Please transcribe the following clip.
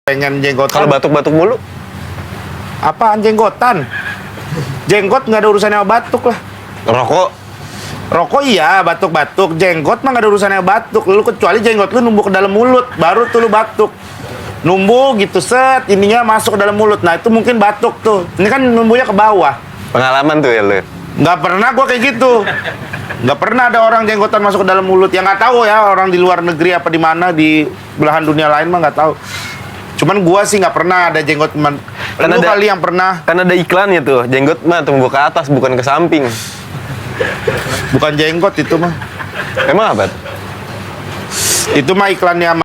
pengen jenggotan. Kalau batuk-batuk mulu? Apaan jenggotan? Jenggot nggak ada urusannya sama batuk lah. Rokok? Rokok iya, batuk-batuk. Jenggot mah nggak ada urusannya sama batuk. Lu kecuali jenggot lu numbuh ke dalam mulut, baru tuh lu batuk. Numbuh gitu, set, ininya masuk ke dalam mulut. Nah itu mungkin batuk tuh. Ini kan numbuhnya ke bawah. Pengalaman tuh ya lu? Nggak pernah gua kayak gitu. Nggak pernah ada orang jenggotan masuk ke dalam mulut. Yang nggak tahu ya, orang di luar negeri apa di mana, di belahan dunia lain mah nggak tahu. Cuman gua sih nggak pernah ada jenggot. Kan Lu ada, kali yang pernah. Kan ada iklannya tuh, jenggot mah tumbuh ke atas bukan ke samping. Bukan jenggot itu mah. Emang apa? Itu mah iklannya